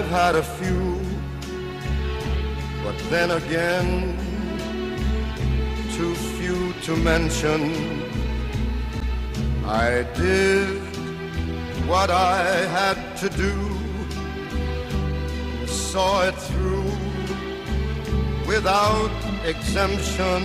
had a few, but then again, too few to mention. I did what I had to do, saw it through without exemption.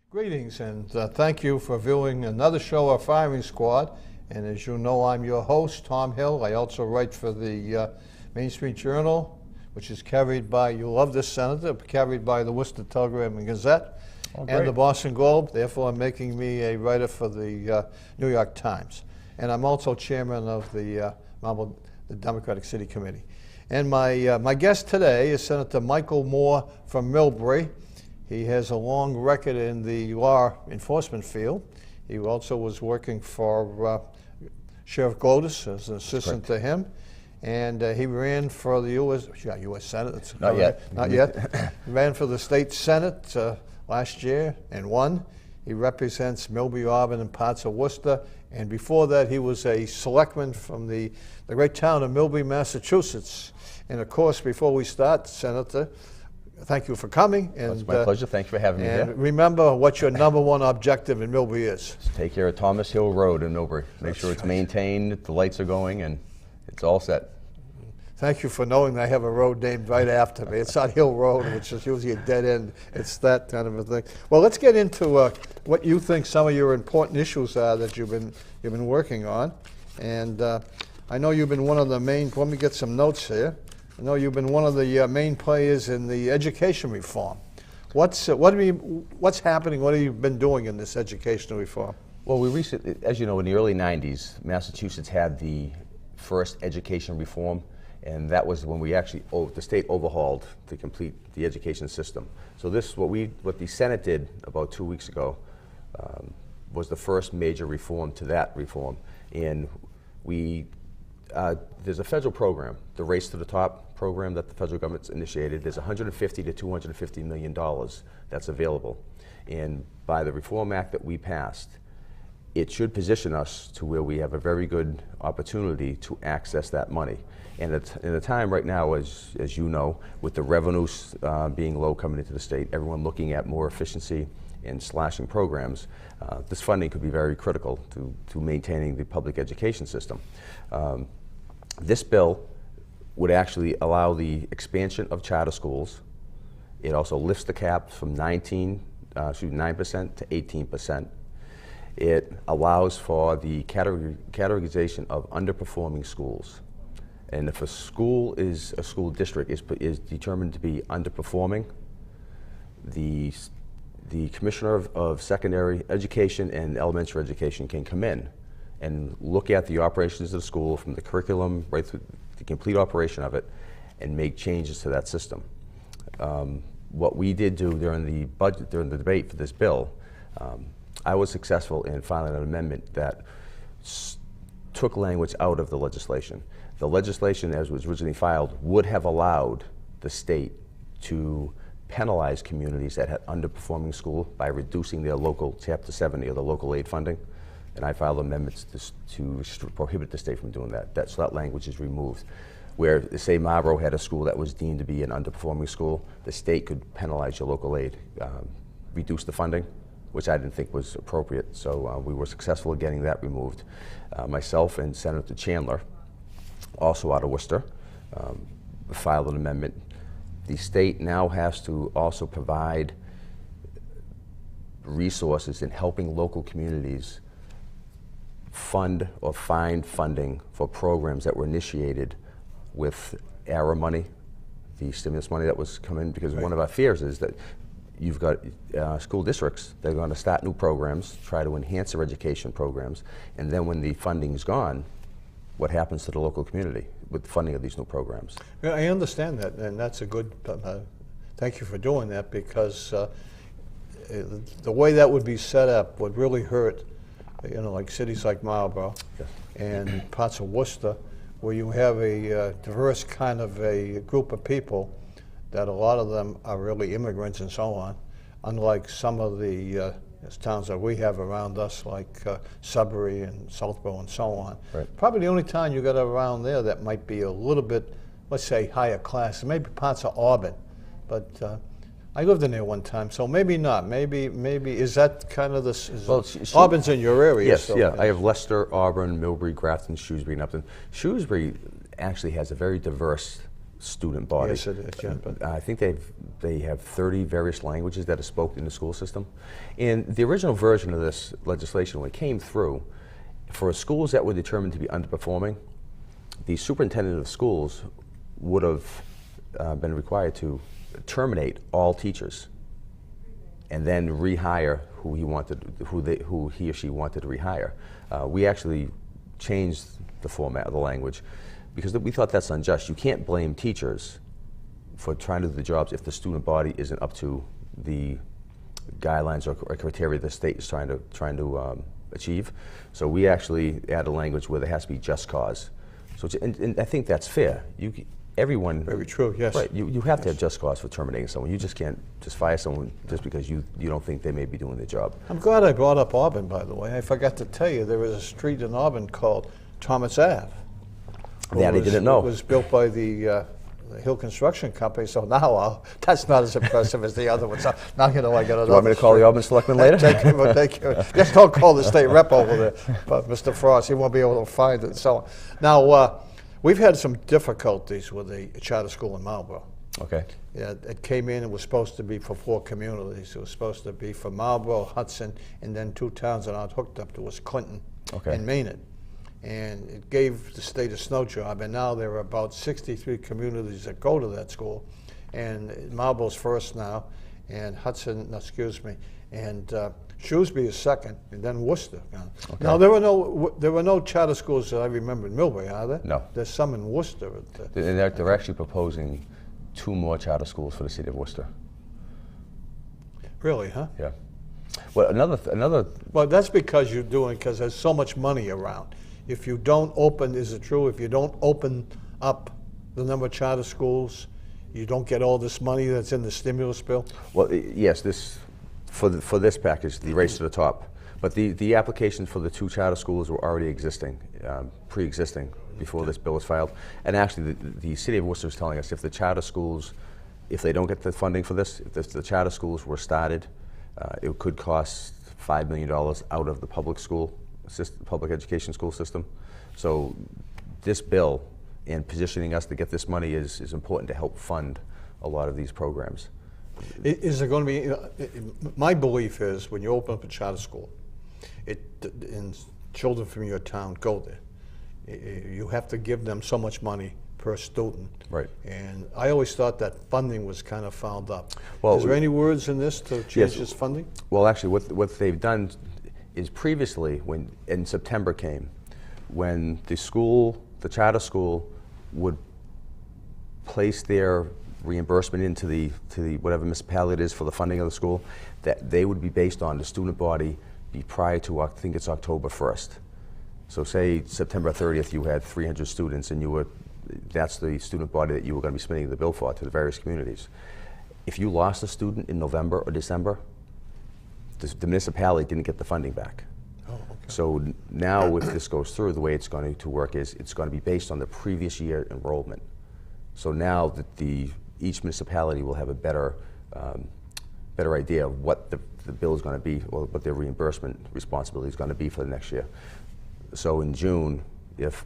Greetings and thank you for viewing another show of Firing Squad. And as you know, I'm your host, Tom Hill. I also write for the Main Street Journal, which is carried by, you love this, Senator, carried by the Worcester Telegram and Gazette and the Boston Globe. Therefore, I'm making me a writer for the New York Times. And I'm also chairman of the Democratic City Committee. And my guest today is Senator Michael Moore from Millbury. He has a long record in the law enforcement field. He also was working for Sheriff Glodis as an assistant to him. And he ran for the U.S. Senate. Not yet. Not yet. He ran for the state Senate last year and won. He represents Millbury, Auburn, and parts of Worcester. And before that, he was a selectman from the great town of Millbury, Massachusetts. And of course, before we start, Senator, thank you for coming. And, it's my pleasure. Thanks for having me here. And remember what your #1 objective in Millbury is. Take care of Thomas Hill Road in Millbury. Make sure it's maintained, the lights are going, and it's all set. Thank you for knowing I have a road named right after me. It's not Hill Road, which is usually a dead end. It's that kind of a thing. Well, let's get into what you think some of your important issues are that you've been working on. And I know you've been one of the main. Let me get some notes here. I know you've been one of the main players in the education reform. What's happening? What have you been doing in this educational reform? Well, we recently, as you know, in the early '90s, Massachusetts had the first education reform, and that was when we actually, the state overhauled to complete the education system. So this, what the Senate did about 2 weeks ago, was the first major reform to that reform, and there's a federal program, the Race to the Top program that the federal government's initiated. There's $150 to $250 million that's available. And by the Reform Act that we passed, it should position us to where we have a very good opportunity to access that money. And in a time right now, as you know, with the revenues being low coming into the state, everyone looking at more efficiency and slashing programs, this funding could be very critical to maintaining the public education system. This bill would actually allow the expansion of charter schools. It also lifts the cap from 9% to 18%. It allows for the categorization of underperforming schools. And if a school district is determined to be underperforming, the Commissioner of Secondary Education and Elementary Education can come in and look at the operations of the school from the curriculum right through the complete operation of it and make changes to that system. What we did do during the debate for this bill, I was successful in filing an amendment that took language out of the legislation. The legislation, as was originally filed, would have allowed the state to penalize communities that had underperforming school by reducing their local Chapter 70 or the local aid funding. And I filed amendments to prohibit the state from doing that. So that language is removed. Where, say, Marlboro had a school that was deemed to be an underperforming school, the state could penalize your local aid, reduce the funding, which I didn't think was appropriate. So we were successful in getting that removed. Myself and Senator Chandler, also out of Worcester, filed an amendment. The state now has to also provide resources in helping local communities fund or find funding for programs that were initiated with ARA money, the stimulus money that was coming, because one of our fears is that you've got school districts that are going to start new programs, try to enhance their education programs, and then when the funding's gone, what happens to the local community with the funding of these new programs? Yeah, I understand that, and that's a good, thank you for doing that, because the way that would be set up would really hurt, like cities like Marlboro and parts of Worcester, where you have a diverse kind of a group of people that a lot of them are really immigrants and so on, unlike some of the There's towns that we have around us like Sudbury and Southborough and so on. Right. Probably the only town you got around there that might be a little bit, let's say, higher class, maybe parts of Auburn. But I lived in there one time, so maybe not. Maybe is that kind of the, Well, Auburn's in your area. Yes, so, yeah. I have Leicester, Auburn, Millbury, Grafton, Shrewsbury, and Upton. Shrewsbury actually has a very diverse student body. Yes, it is, yeah, but- I think they have 30 various languages that are spoken in the school system. And the original version of this legislation, when it came through, for schools that were determined to be underperforming, the superintendent of schools would have been required to terminate all teachers and then rehire who he or she wanted to rehire. We actually changed the format of the language because we thought that's unjust. You can't blame teachers for trying to do the jobs if the student body isn't up to the guidelines or criteria the state is trying to achieve. So we actually add a language where there has to be just cause. So and I think that's fair. Everyone. Very true, yes. Right, you have to have just cause for terminating someone. You just can't just fire someone just because you don't think they may be doing their job. I'm glad I brought up Auburn, by the way. I forgot to tell you, there was a street in Auburn called Thomas Ave. That I didn't know. It was built by the Hill Construction Company, so now that's not as impressive as the other ones. So now you know I got another. Do you want me to call the Auburn Selectmen later? Thank you. Just don't call the state rep over there, but Mr. Frost, he won't be able to find it. So now we've had some difficulties with the charter school in Marlborough. Okay. Yeah, it came in and was supposed to be for 4 communities. It was supposed to be for Marlborough, Hudson, and then 2 towns that aren't hooked up to us, Clinton and Maynard. And it gave the state a snow job, and now there are about 63 communities that go to that school. And Marlborough's first now, and Hudson, no, excuse me, and Shrewsbury is second, and then Worcester. Okay. Now there were no charter schools that I remember in Millbury, are there? No. There's some in Worcester. They're actually proposing 2 more charter schools for the city of Worcester. Really, huh? Yeah. Well, another. Well, that's because there's so much money around. If you don't open, is it true? If you don't open up the number of charter schools, you don't get all this money that's in the stimulus bill? Well, yes, for this package, the race to the top. But the applications for the 2 charter schools were already existing, pre-existing before this bill was filed. And actually, the city of Worcester is telling us if the charter schools, if they don't get the funding for this, if the charter schools were started, it could cost $5 million out of the public education school system. So this bill and positioning us to get this money is important to help fund a lot of these programs. Is there going to be, my belief is when you open up a charter school, and children from your town go there, you have to give them so much money per student. Right. And I always thought that funding was kind of found up. Well, is there any words in this to change this funding? Well, actually, what they've done is previously, in September came, when the charter school would place their reimbursement into the whatever municipality it is for the funding of the school, that they would be based on the student body be prior to, I think it's October 1st. So say September 30th you had 300 students and that's the student body that you were going to be submitting the bill for to the various communities. If you lost a student in November or December, the municipality didn't get the funding back. Oh, okay. So now if this goes through, the way it's going to work is it's going to be based on the previous year enrollment. So now that each municipality will have a better idea of what the bill is going to be or what their reimbursement responsibility is going to be for the next year. So in June, if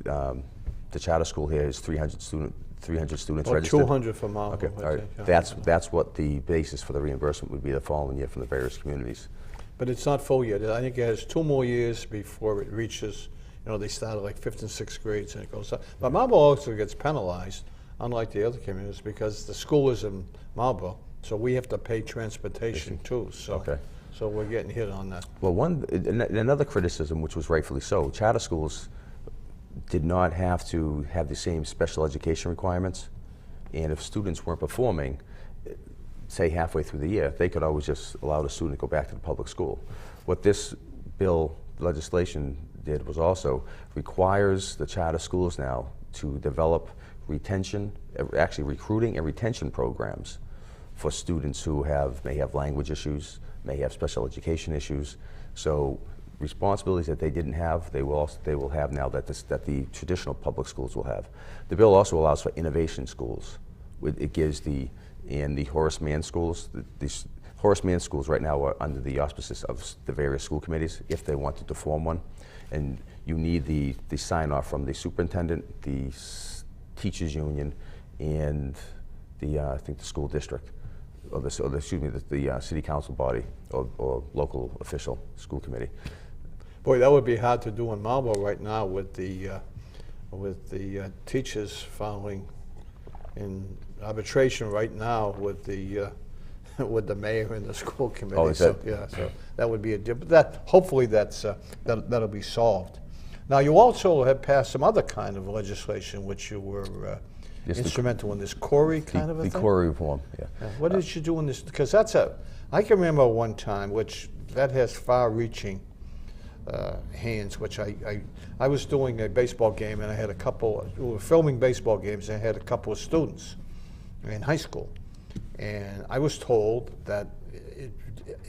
the charter school here is 300 students Or registered. 200 for Marlborough. Okay, all right. That's what the basis for the reimbursement would be the following year from the various communities. But it's not full yet. I think it has 2 more years before it reaches, they start at like 5th and 6th grades and it goes up. But Marlborough also gets penalized, unlike the other communities, because the school is in Marlborough, so we have to pay transportation too. So, Okay. So we're getting hit on that. Well, another criticism, which was rightfully so, charter schools did not have to have the same special education requirements, and if students weren't performing, say halfway through the year, they could always just allow the student to go back to the public school. What this bill legislation did was also requires the charter schools now to develop recruiting and retention programs for students who may have language issues, may have special education issues. So responsibilities that they didn't have, they will have now that the traditional public schools will have. The bill also allows for innovation schools. It gives the Horace Mann schools, these Horace Mann schools right now are under the auspices of the various school committees if they wanted to form one. And you need the sign off from the superintendent, the teachers union, and I think the school district, or the city council body or local official school committee. Boy, that would be hard to do in Marlboro right now with the teachers filing in arbitration right now with the mayor and the school committee. Oh, is so, that? yeah, so that would be but hopefully that'll be solved. Now, you also have passed some other kind of legislation which you were Yes, instrumental in, this Corey kind of a the thing? Corey reform, yeah. What did you do in this? Because I can remember one time, which that has far-reaching hands, which I was doing a baseball game, and I had we were filming baseball games, and I had a couple of students in high school. And I was told that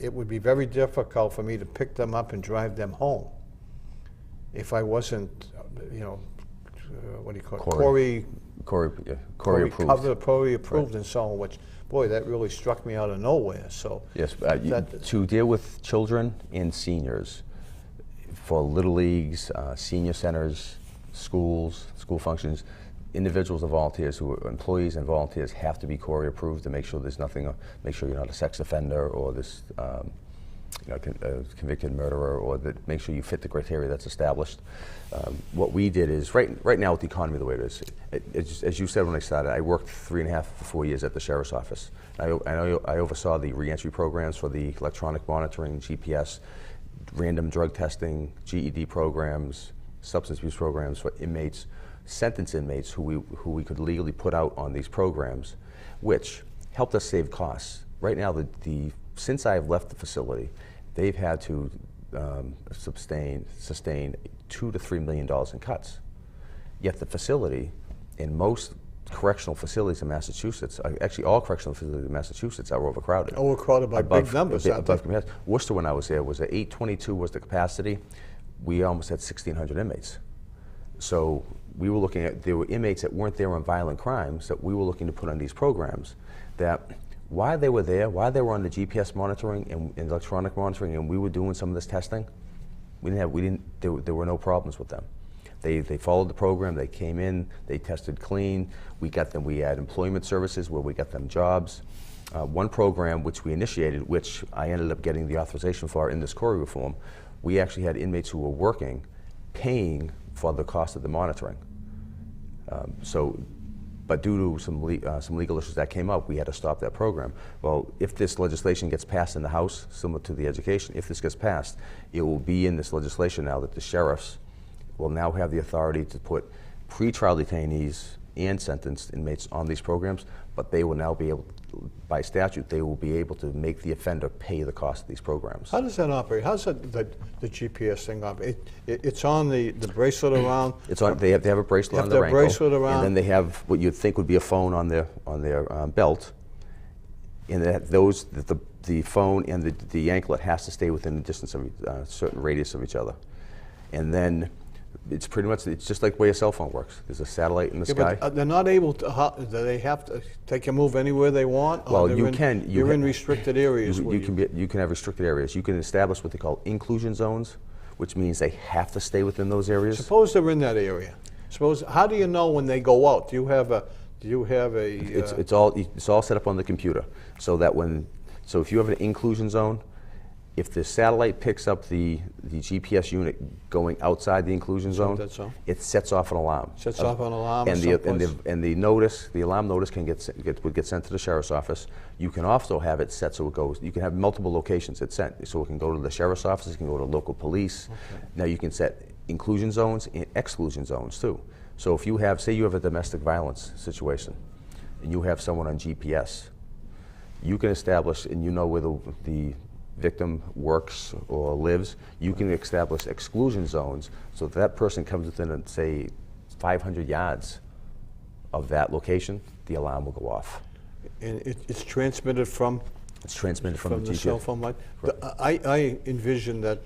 it would be very difficult for me to pick them up and drive them home if I wasn't, what do you call it? Corey approved. Corey approved, right. And so on, which, boy, that really struck me out of nowhere. So yes, to deal with children and seniors for little leagues, senior centers, schools, school functions, individuals and volunteers who are employees and volunteers have to be Corey approved to make sure there's nothing, make sure you're not a sex offender or this convicted murderer, or that make sure you fit the criteria that's established. What we did is, right now with the economy the way it is, as you said when I started, I worked 3.5 to 4 years at the sheriff's office. I oversaw the reentry programs for the electronic monitoring, GPS, random drug testing, GED programs, substance abuse programs for inmates, sentenced inmates who we could legally put out on these programs, which helped us save costs. Right now, since I've left the facility, they've had to sustain $2 to $3 million in cuts. Yet the facility, in most correctional facilities in Massachusetts, actually all correctional facilities in Massachusetts are overcrowded. Overcrowded by big numbers. Worcester, when I was there, was at 822 was the capacity. We almost had 1,600 inmates. So we were looking at, there were inmates that weren't there on violent crimes that we were looking to put on these programs, that while they were there, while they were on the GPS monitoring and electronic monitoring, and we were doing some of this testing, there were no problems with them. They followed the program, they came in, they tested clean, we had employment services where we got them jobs. One program which we initiated, which I ended up getting the authorization for in this Corey reform, we actually had inmates who were working, paying for the cost of the monitoring. But due to some legal issues that came up, we had to stop that program. Well, if this legislation gets passed in the House, similar to the education, if this gets passed, it will be in this legislation now that the sheriffs will now have the authority to put pretrial detainees and sentenced inmates on these programs, but they will now be able, by statute, they will be able to make the offender pay the cost of these programs. How does that operate? How does the GPS thing operate? It's on the bracelet around? It's on. They have to have a bracelet on their ankle. Bracelet around. And then they have what you'd think would be a phone on their belt, and the phone and the anklet has to stay within a distance of a certain radius of each other, and then it's just like the way a cell phone works. There's a satellite in the sky. But they're not able to. Do they have to? They can move anywhere they want. Well, you can. You're in restricted areas. You can have restricted areas. You can establish what they call inclusion zones, which means they have to stay within those areas. Suppose they're in that area. How do you know when they go out? Do you have a? It's all set up on the computer, so that so if you have an inclusion zone, if the satellite picks up the GPS unit going outside the inclusion zone, it sets off an alarm. Sets off an alarm. And the alarm notice would get sent to the sheriff's office. You can also have it set so it goes. You can have multiple locations it's sent, so it can go to the sheriff's office. It can go to local police. Okay. Now you can set inclusion zones and exclusion zones too. So if you have, say, you have a domestic violence situation, and you have someone on GPS, you can establish, and you know where the victim works or lives, you can establish exclusion zones so that person comes within, say, 500 yards of that location, the alarm will go off. And it's transmitted from It's transmitted from the the cell GPS. phone line? I envision that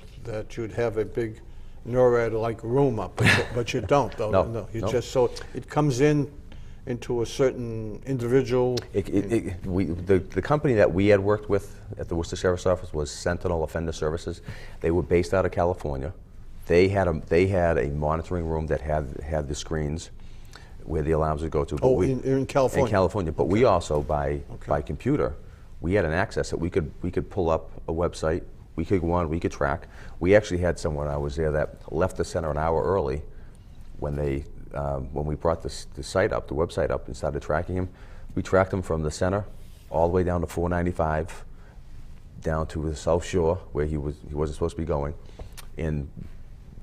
you'd have a big NORAD-like room up, but you don't, though. No, You no. just, so it comes into a certain individual. The company that we had worked with at the Worcester Sheriff's Office was Sentinel Offender Services. They were based out of California. They had a monitoring room that had the screens where the alarms would go to. But Oh, in California? In California, but we also, by computer, we had an access that we could pull up a website. We could go on, we could track. We actually had someone, I was there, that left the center an hour early when we brought the site up, the website up, and started tracking him. We tracked him from the center all the way down to 495, down to the South Shore where he wasn't supposed to be going, and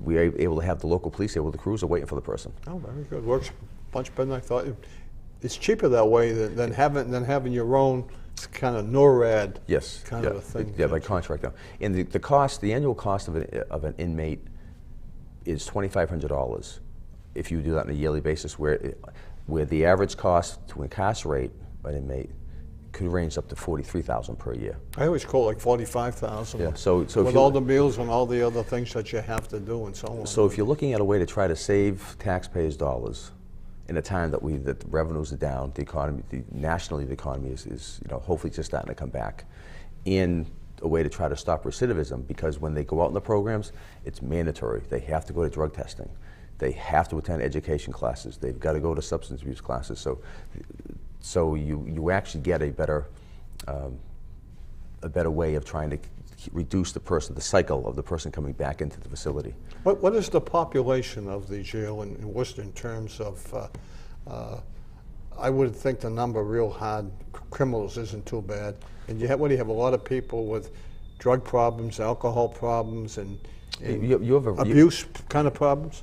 we were able to have the local police there with the cruiser waiting for the person. Oh, very good. Works much better than I thought. It's cheaper that way than having your own kind of NORAD Yes. kind of a thing. Yeah, by contract now. And the annual cost of an inmate is $2,500 if you do that on a yearly basis, where the average cost to incarcerate an inmate could range up to $43,000 per year. I always call it like 45,000. Yeah, so if with you- all the meals and all the other things that you have to do and so on. So if you're looking at a way to try to save taxpayers' dollars in a time that the revenues are down, the economy, nationally the economy is hopefully just starting to come back, in a way to try to stop recidivism, because when they go out in the programs, it's mandatory. They have to go to drug testing. They have to attend education classes. They've got to go to substance abuse classes. So you actually get a better way of trying to reduce the cycle of the person coming back into the facility. What is the population of the jail in Worcester in terms of, I would think the number of real hard criminals isn't too bad. And what do you have, a lot of people with drug problems, alcohol problems, and You have abuse kind of problems?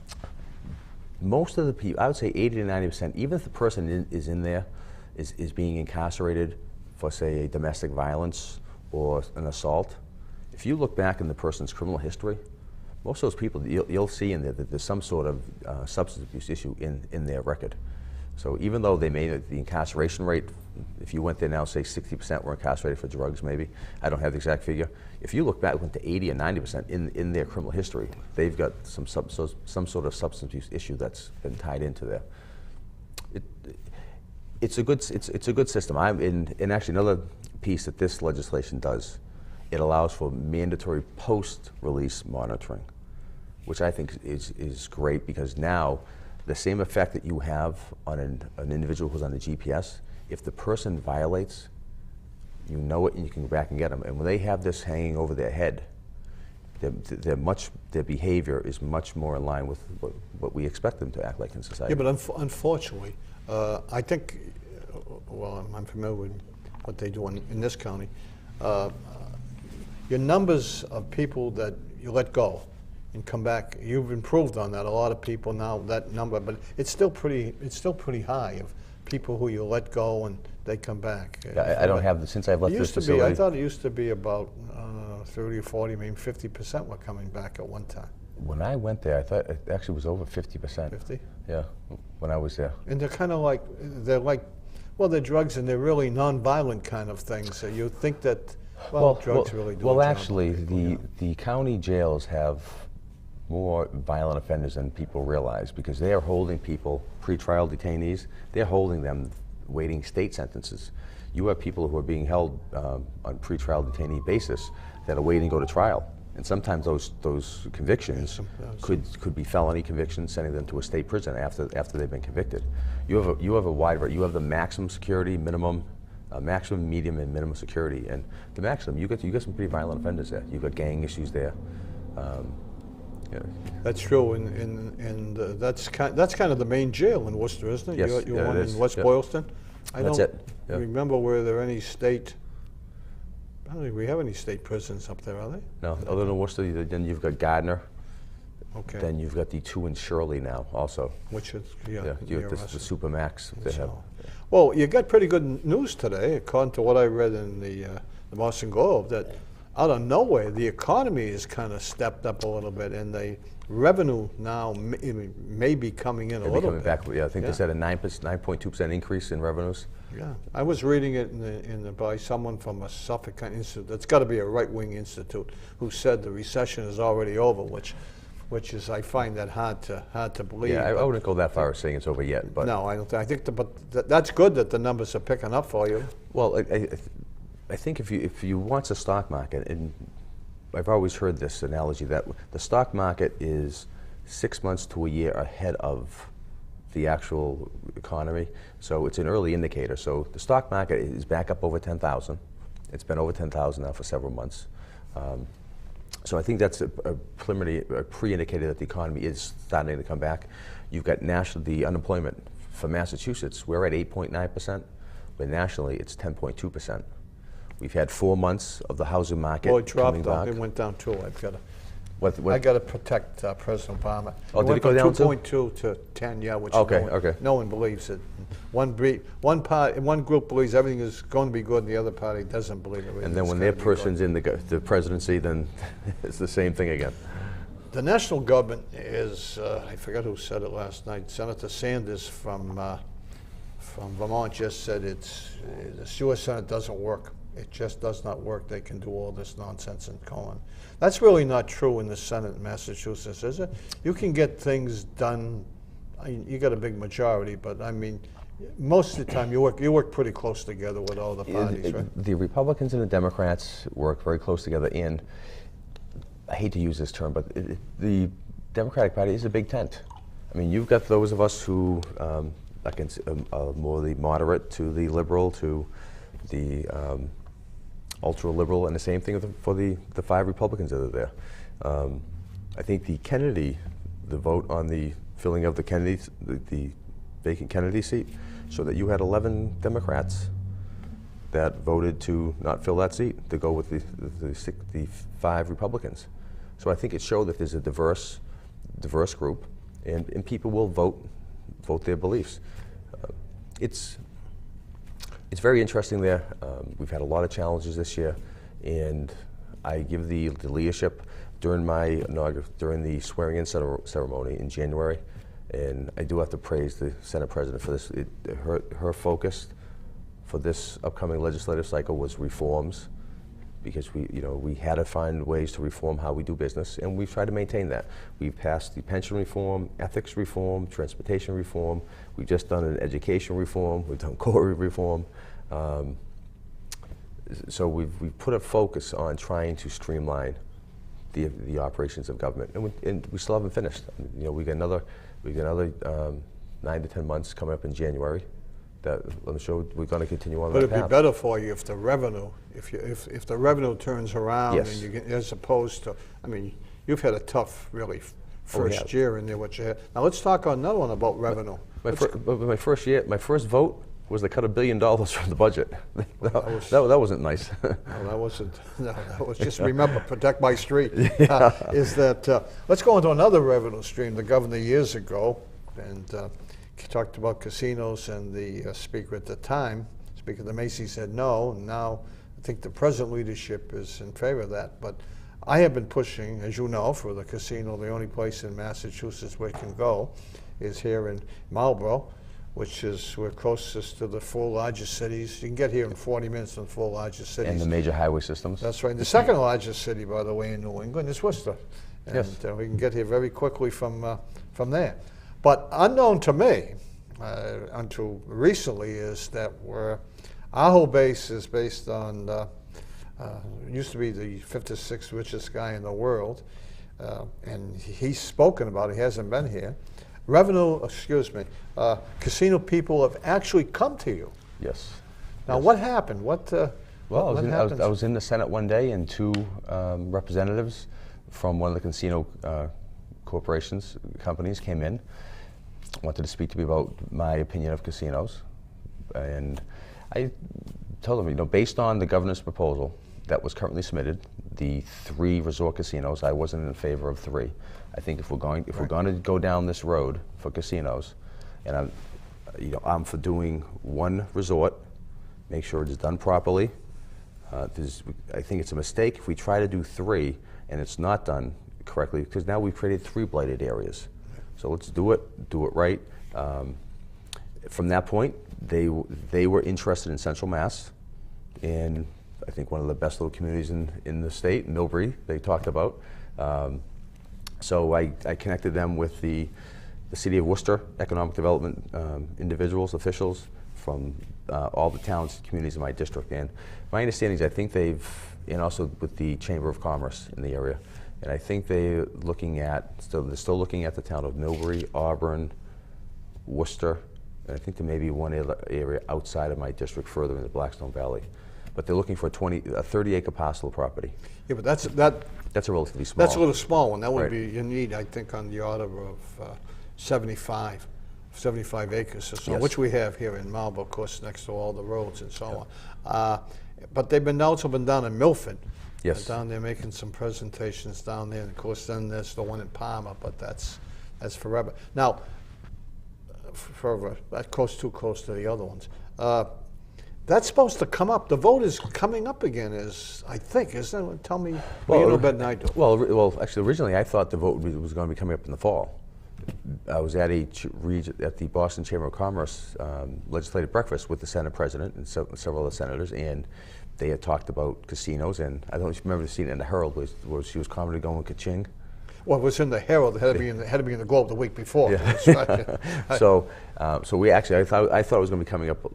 Most of the people, I would say 80 to 90%, even if the person is in there, is being incarcerated for, say, a domestic violence or an assault. If you look back in the person's criminal history, most of those people, you'll see in there that there's some sort of substance abuse issue in their record. So even though they may, the incarceration rate, if you went there now, say 60% were incarcerated for drugs maybe, I don't have the exact figure. If you look back, went to 80 or 90% in their criminal history, they've got some sort of substance abuse issue that's been tied into there. It's a good system. And actually another piece that this legislation does, it allows for mandatory post-release monitoring, which I think is great, because now the same effect that you have on an individual who's on the GPS, if the person violates, you know it and you can go back and get them. And when they have this hanging over their head, their behavior is much more in line with what we expect them to act like in society. Yeah, but unfortunately, I think, well, I'm familiar with what they do in this county. Your numbers of people that you let go and come back, you've improved on that. A lot of people now, that number, but it's still pretty high of people who you let go and they come back. Yeah, I don't have, since I've left this facility. I thought it used to be about 30 or 40, maybe 50% were coming back at one time. When I went there, I thought it actually was over 50%. 50? Yeah, when I was there. And they're kind of like, well, they're drugs and they're really non-violent kind of things. So you think that, drugs really do. Well, actually, the county jails have more violent offenders than people realize, because they are holding people, pretrial detainees, they're holding them waiting state sentences. You have people who are being held on pretrial detainee basis that are waiting to go to trial. And sometimes those convictions could be felony convictions, sending them to a state prison after they've been convicted. You have a wide variety. You have the maximum security, minimum, maximum, medium, and minimum security. And the maximum, you get some pretty violent offenders there. You've got gang issues there. Yeah. That's true, and that's kind of the main jail in Worcester, isn't it? Yes, You're one it is. in West Yep. Boylston. I That's don't it. Yeah. remember where there are any state. I don't think we have any state prisons up there, are they? No, other than Worcester, then you've got Gardner. Okay. Then you've got the two in Shirley now, also. Which is Yeah, you near have the us. Supermax they have. So, well, you got pretty good news today, according to what I read in the Boston Globe, that out of nowhere the economy has kind of stepped up a little bit, and the revenue now may be coming in a They'll be little coming bit. back. Yeah, I think Yeah. they said a 9.2% increase in revenues. Yeah, I was reading it by someone from a Suffolk Institute. It's got to be a right-wing institute who said the recession is already over, which is I find that hard to believe. Yeah, I wouldn't go that far as saying it's over yet, but no, I don't. I think, that's good that the numbers are picking up for you. well, I think if you watch the stock market, and I've always heard this analogy that the stock market is 6 months to a year ahead of the actual economy, so it's an early indicator. So the stock market is back up over 10,000. It's been over 10,000 now for several months. So I think that's a pre-indicator that the economy is starting to come back. You've got the unemployment for Massachusetts, we're at 8.9%, but nationally it's 10.2%. We've had 4 months of the housing market Well, it dropped coming though. back. It went down too. What? I got to protect President Obama. Oh, did it go down too? 2.2 to 10, yeah, which Okay. no one believes it. One group believes everything is going to be good, and the other party doesn't believe it. And then when their person's in the presidency, then it's the same thing again. The national government is, I forgot who said it last night, Senator Sanders from Vermont just said the sewer Senate doesn't work. It just does not work. They can do all this nonsense and go on. That's really not true in the Senate in Massachusetts, is it? You can get things done. You got a big majority, but I mean, most of the time you work pretty close together with all the parties, right? The Republicans and the Democrats work very close together, and I hate to use this term, but the Democratic Party is a big tent. I mean, you've got those of us who are more the moderate to the liberal to the ultra-liberal, and the same thing for the 5 Republicans that are there. I think the vote on the filling of the vacant Kennedy seat, so that you had 11 Democrats that voted to not fill that seat, to go with the 5 Republicans. So I think it showed that there's a diverse group, and people will vote their beliefs. It's very interesting there. We've had a lot of challenges this year, and I give the leadership during the swearing-in ceremony in January, and I do have to praise the Senate President for this. Her focus for this upcoming legislative cycle was reforms, because we had to find ways to reform how we do business, and we've tried to maintain that. We've passed the pension reform, ethics reform, transportation reform. We've just done an education reform. We've done core reform. So we've put a focus on trying to streamline the operations of government, and we still haven't finished. We got another 9 to 10 months coming up in January. That I'm sure we're going to continue on that path. But it'd be better for you if the revenue, if the revenue turns around, Yes. and you get, as opposed to, I mean, you've had a tough, really first year in there. What you had. Now let's talk on another one about revenue. My first vote was to cut $1 billion from the budget. That wasn't nice. No, that wasn't. No, that was just remember, protect my street. Is that let's go into another revenue stream. The governor years ago, and talked about casinos, and the speaker at the time, Speaker DeMacy, said no. And now I think the present leadership is in favor of that. But I have been pushing, as you know, for the casino. The only place in Massachusetts where it can go is here in Marlborough, which is we're closest to the 4 largest cities. You can get here in 40 minutes from the 4 largest cities. And the major highway systems. That's right. The second largest city, by the way, in New England is Worcester. And Yes. We can get here very quickly from there. But unknown to me, until recently, is that our whole base is based on, used to be the 5th or 6th richest guy in the world, and he's spoken about it, he hasn't been here. Casino people have actually come to you. Yes. Now, Yes. what happened? What happened? I was in the Senate one day, and 2 representatives from one of the casino companies came in, wanted to speak to me about my opinion of casinos. And I told them, based on the governor's proposal that was currently submitted, the 3 resort casinos, I wasn't in favor of 3. I think if we're going to go down this road for casinos, and I'm for doing 1 resort, make sure it's done properly. I think it's a mistake if we try to do 3 and it's not done correctly, because now we've created 3 blighted areas. So let's do it right. From that point, they were interested in Central Mass, and I think one of the best little communities in the state, Millbury, they talked about. So I connected them with the City of Worcester Economic Development individuals, officials from all the towns, communities in my district. And my understanding is I think and also with the Chamber of Commerce in the area. And I think they're still looking at the town of Millbury, Auburn, Worcester, and I think there may be one area outside of my district further in the Blackstone Valley. But they're looking for a 30-acre parcel of property. Yeah, but that's a relatively small. That's a little small one. That would Right. be, you need, I think, on the order of 75 acres or so, Yes. which we have here in Marlborough, of course, next to all the roads and so on. But they've also been down in Milford. Yes. Down there making some presentations down there. And of course, then there's the one in Palmer, but that's forever. Now, forever, that too close to the other ones. That's supposed to come up. The vote is coming up again, I think, isn't it? Tell me, you know better than I do. Well, actually, originally I thought the vote was going to be coming up in the fall. I was at at the Boston Chamber of Commerce legislative breakfast with the Senate President and several other senators, and they had talked about casinos. And I don't know if you remember seeing it in the Herald, where she was commenting going Ka-ching. Well, it was in the Herald. It had to be in the Globe the week before. Yeah. That's right. So we actually, I thought it was going to be coming up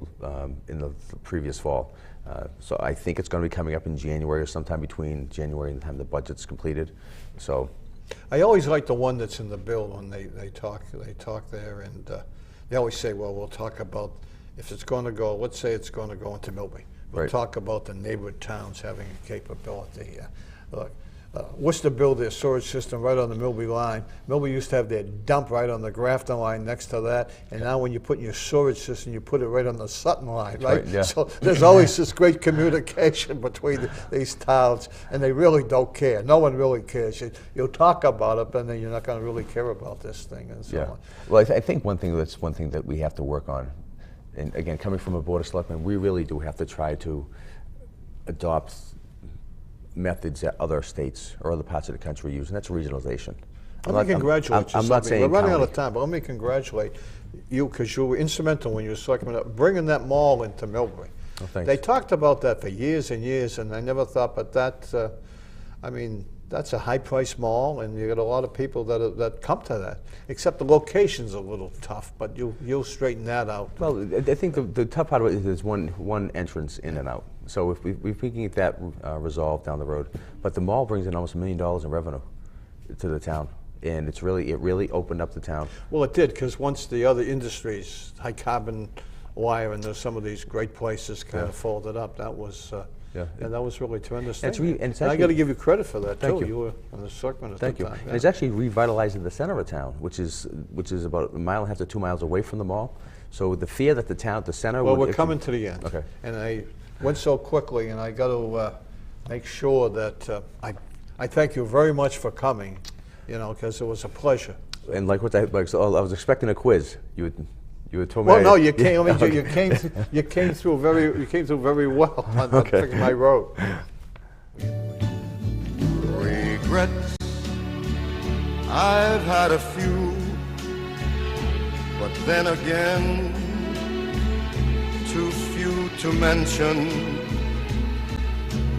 in the previous fall. So I think it's going to be coming up in January or sometime between January and the time the budget's completed. So I always like the one that's in the bill when they talk there, and they always say, well, we'll talk about if it's going to go. Let's say it's going to go into Millbury. We'll Right. talk about the neighborhood towns having a capability. Look. Worcester built their storage system right on the Millbury line. Millbury used to have their dump right on the Grafton line next to that, and now when you put in your storage system, you put it right on the Sutton line, right? yeah. So there's always this great communication between these towns, and they really don't care. No one really cares. You'll talk about it, but then you're not going to really care about this thing and so on. Well, I think one thing that we have to work on, and again, coming from a board of selectmen, we really do have to try to adopt methods that other states or other parts of the country use, and that's regionalization. Let me congratulate you. I'm not saying we're running out county. of time, but let me congratulate you because you were instrumental when you were selectman bringing that mall into Millbury. Oh, thanks. They talked about that for years and years, and I never thought, but that, I mean, that's a high-priced mall, and you got a lot of people that come to that. Except the location's a little tough, but you'll straighten that out. Well, I think the tough part of it is there's one entrance in and out. So if we can get that resolved down the road, but the mall brings in almost $1 million in revenue to the town, and it really opened up the town. Well, it did, because once the other industries, high carbon wire, and there's some of these great places kind of folded up, that was. And that was really tremendous. It's thing. and it's I actually- got to give you credit for that Thank too. you. You were on the selectman at Thank the you. time. And it's actually revitalizing the center of town, which is about 1.5 to 2 miles away from the mall. So the fear that the center. Well, would, we're coming to the end. Okay. And I went so quickly, and I got to make sure that I thank you very much for coming. You know, because it was a pleasure. And like so I was expecting a quiz. You had told me. Well, no, you came. I mean, you came through very well on the thing I wrote. Regrets, I've had a few, but then again, too few to mention.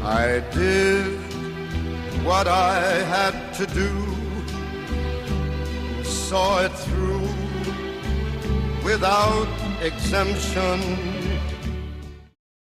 I did what I had to do, saw it through without exemption.